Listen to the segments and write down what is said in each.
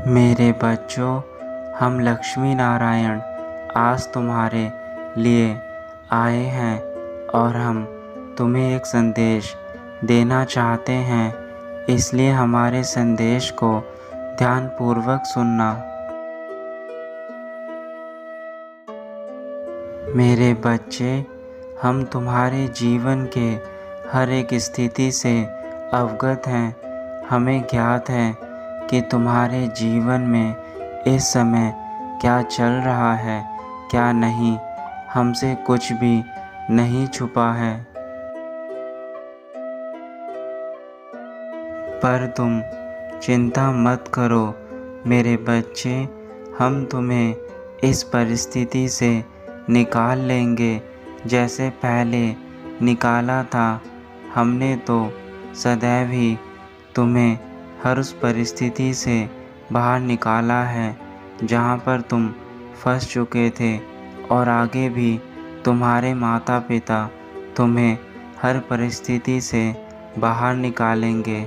मेरे बच्चों, हम लक्ष्मी नारायण आज तुम्हारे लिए आए हैं और हम तुम्हें एक संदेश देना चाहते हैं, इसलिए हमारे संदेश को ध्यानपूर्वक सुनना। मेरे बच्चे, हम तुम्हारे जीवन के हर एक स्थिति से अवगत हैं। हमें ज्ञात है कि तुम्हारे जीवन में इस समय क्या चल रहा है, क्या नहीं। हमसे कुछ भी नहीं छुपा है। पर तुम चिंता मत करो मेरे बच्चे, हम तुम्हें इस परिस्थिति से निकाल लेंगे जैसे पहले निकाला था। हमने तो सदैव ही तुम्हें हर उस परिस्थिति से बाहर निकाला है जहाँ पर तुम फंस चुके थे, और आगे भी तुम्हारे माता पिता तुम्हें हर परिस्थिति से बाहर निकालेंगे।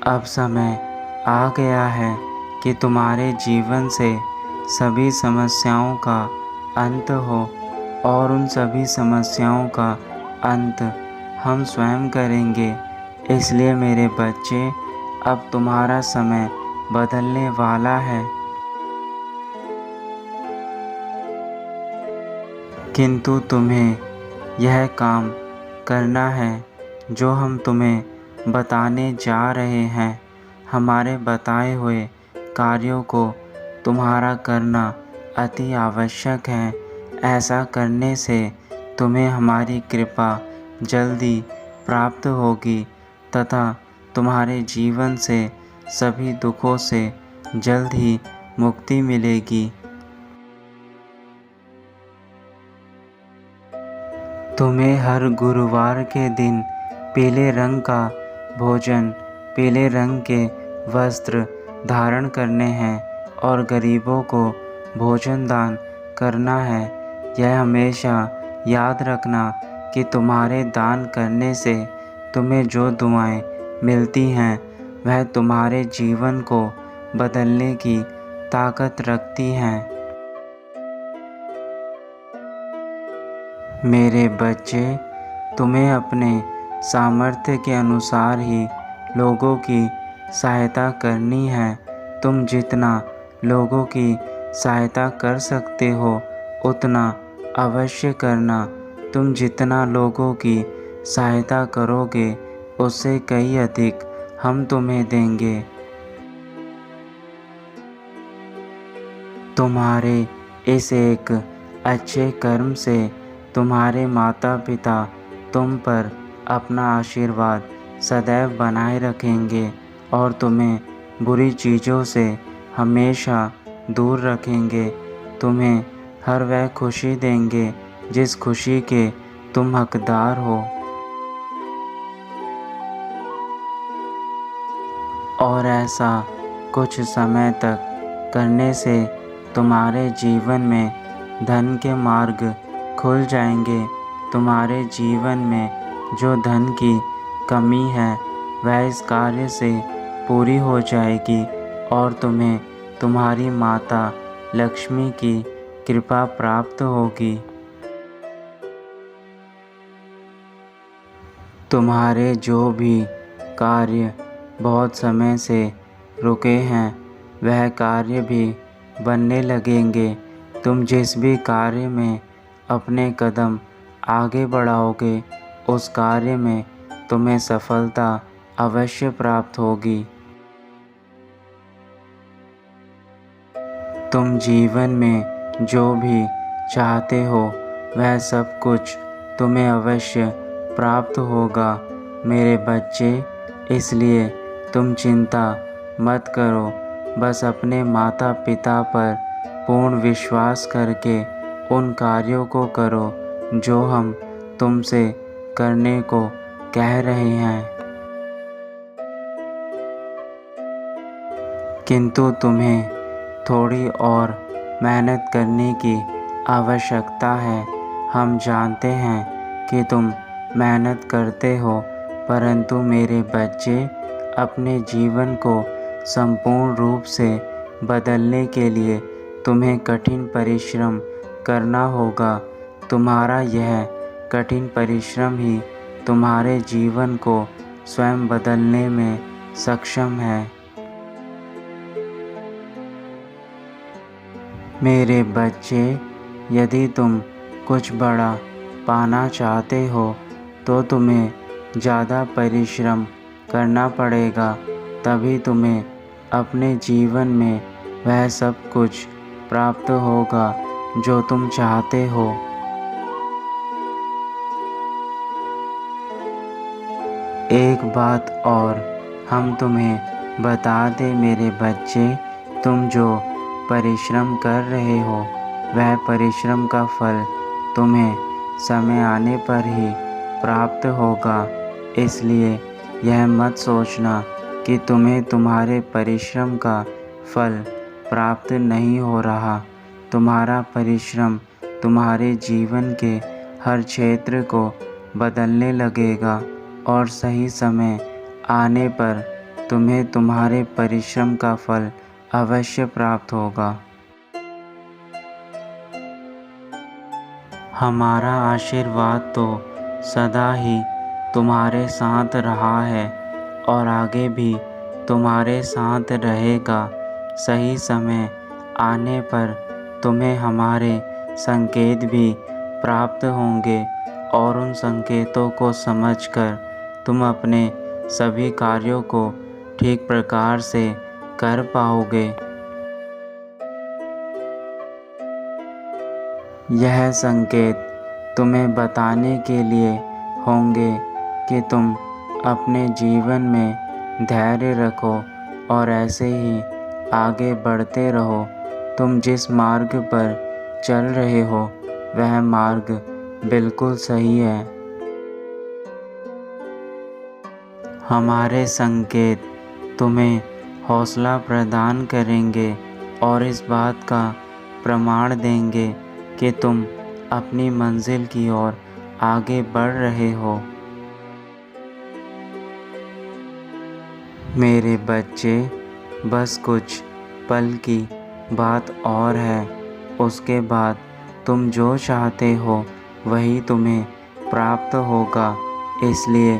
अब समय आ गया है कि तुम्हारे जीवन से सभी समस्याओं का अंत हो, और उन सभी समस्याओं का अंत हम स्वयं करेंगे। इसलिए मेरे बच्चे, अब तुम्हारा समय बदलने वाला है। किंतु तुम्हें यह काम करना है जो हम तुम्हें बताने जा रहे हैं। हमारे बताए हुए कार्यों को तुम्हारा करना अति आवश्यक है। ऐसा करने से तुम्हें हमारी कृपा जल्दी प्राप्त होगी तथा तुम्हारे जीवन से सभी दुखों से जल्द ही मुक्ति मिलेगी। तुम्हें हर गुरुवार के दिन पीले रंग का भोजन, पीले रंग के वस्त्र धारण करने हैं और गरीबों को भोजन दान करना है। यह हमेशा याद रखना कि तुम्हारे दान करने से तुम्हें जो दुआएं मिलती हैं वह तुम्हारे जीवन को बदलने की ताकत रखती हैं। मेरे बच्चे, तुम्हें अपने सामर्थ्य के अनुसार ही लोगों की सहायता करनी है। तुम जितना लोगों की सहायता कर सकते हो उतना अवश्य करना। तुम जितना लोगों की सहायता करोगे उससे कई अधिक हम तुम्हें देंगे। तुम्हारे इस एक अच्छे कर्म से तुम्हारे माता पिता तुम पर अपना आशीर्वाद सदैव बनाए रखेंगे और तुम्हें बुरी चीज़ों से हमेशा दूर रखेंगे। तुम्हें हर वह खुशी देंगे जिस खुशी के तुम हकदार हो। और ऐसा कुछ समय तक करने से तुम्हारे जीवन में धन के मार्ग खुल जाएंगे। तुम्हारे जीवन में जो धन की कमी है वह इस कार्य से पूरी हो जाएगी और तुम्हें तुम्हारी माता लक्ष्मी की कृपा प्राप्त होगी। तुम्हारे जो भी कार्य बहुत समय से रुके हैं वह कार्य भी बनने लगेंगे। तुम जिस भी कार्य में अपने कदम आगे बढ़ाओगे उस कार्य में तुम्हें सफलता अवश्य प्राप्त होगी। तुम जीवन में जो भी चाहते हो वह सब कुछ तुम्हें अवश्य प्राप्त होगा मेरे बच्चे। इसलिए तुम चिंता मत करो, बस अपने माता पिता पर पूर्ण विश्वास करके उन कार्यों को करो जो हम तुमसे करने को कह रहे हैं। किंतु तुम्हें थोड़ी और मेहनत करने की आवश्यकता है। हम जानते हैं कि तुम मेहनत करते हो, परंतु मेरे बच्चे अपने जीवन को संपूर्ण रूप से बदलने के लिए तुम्हें कठिन परिश्रम करना होगा। तुम्हारा यह कठिन परिश्रम ही तुम्हारे जीवन को स्वयं बदलने में सक्षम है। मेरे बच्चे, यदि तुम कुछ बड़ा पाना चाहते हो तो तुम्हें ज़्यादा परिश्रम करना पड़ेगा, तभी तुम्हें अपने जीवन में वह सब कुछ प्राप्त होगा जो तुम चाहते हो। एक बात और हम तुम्हें बता दें मेरे बच्चे, तुम जो परिश्रम कर रहे हो वह परिश्रम का फल तुम्हें समय आने पर ही प्राप्त होगा। इसलिए यह मत सोचना कि तुम्हें तुम्हारे परिश्रम का फल प्राप्त नहीं हो रहा। तुम्हारा परिश्रम तुम्हारे जीवन के हर क्षेत्र को बदलने लगेगा और सही समय आने पर तुम्हें तुम्हारे परिश्रम का फल अवश्य प्राप्त होगा। हमारा आशीर्वाद तो सदा ही तुम्हारे साथ रहा है और आगे भी तुम्हारे साथ रहेगा। सही समय आने पर तुम्हें हमारे संकेत भी प्राप्त होंगे और उन संकेतों को समझकर तुम अपने सभी कार्यों को ठीक प्रकार से कर पाओगे। यह संकेत तुम्हें बताने के लिए होंगे कि तुम अपने जीवन में धैर्य रखो और ऐसे ही आगे बढ़ते रहो। तुम जिस मार्ग पर चल रहे हो वह मार्ग बिल्कुल सही है। हमारे संकेत तुम्हें हौसला प्रदान करेंगे और इस बात का प्रमाण देंगे कि तुम अपनी मंजिल की ओर आगे बढ़ रहे हो। मेरे बच्चे, बस कुछ पल की बात और है, उसके बाद तुम जो चाहते हो वही तुम्हें प्राप्त होगा। इसलिए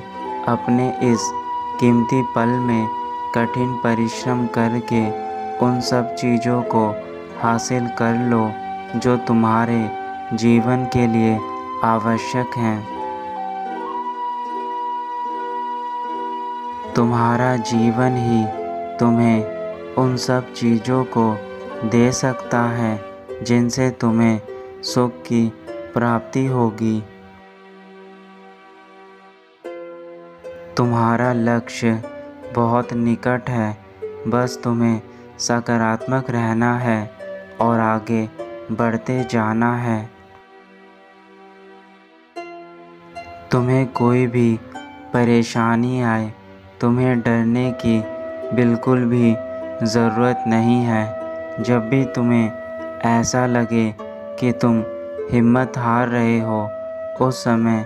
अपने इस कीमती पल में कठिन परिश्रम करके उन सब चीज़ों को हासिल कर लो जो तुम्हारे जीवन के लिए आवश्यक हैं। तुम्हारा जीवन ही तुम्हें उन सब चीज़ों को दे सकता है जिनसे तुम्हें सुख की प्राप्ति होगी। तुम्हारा लक्ष्य बहुत निकट है, बस तुम्हें सकारात्मक रहना है और आगे बढ़ते जाना है। तुम्हें कोई भी परेशानी आए, तुम्हें डरने की बिल्कुल भी ज़रूरत नहीं है। जब भी तुम्हें ऐसा लगे कि तुम हिम्मत हार रहे हो, उस समय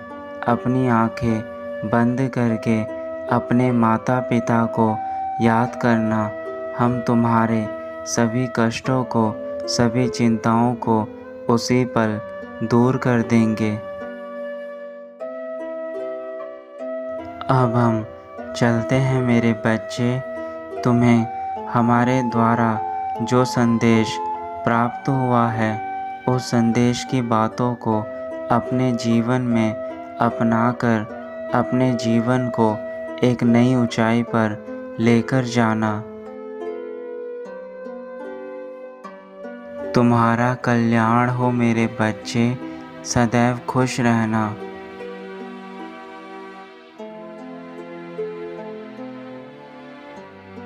अपनी आंखें बंद करके अपने माता पिता को याद करना। हम तुम्हारे सभी कष्टों को, सभी चिंताओं को उसी पल दूर कर देंगे। अब हम चलते हैं मेरे बच्चे। तुम्हें हमारे द्वारा जो संदेश प्राप्त हुआ है उस संदेश की बातों को अपने जीवन में अपनाकर अपने जीवन को एक नई ऊंचाई पर लेकर जाना। तुम्हारा कल्याण हो मेरे बच्चे, सदैव खुश रहना।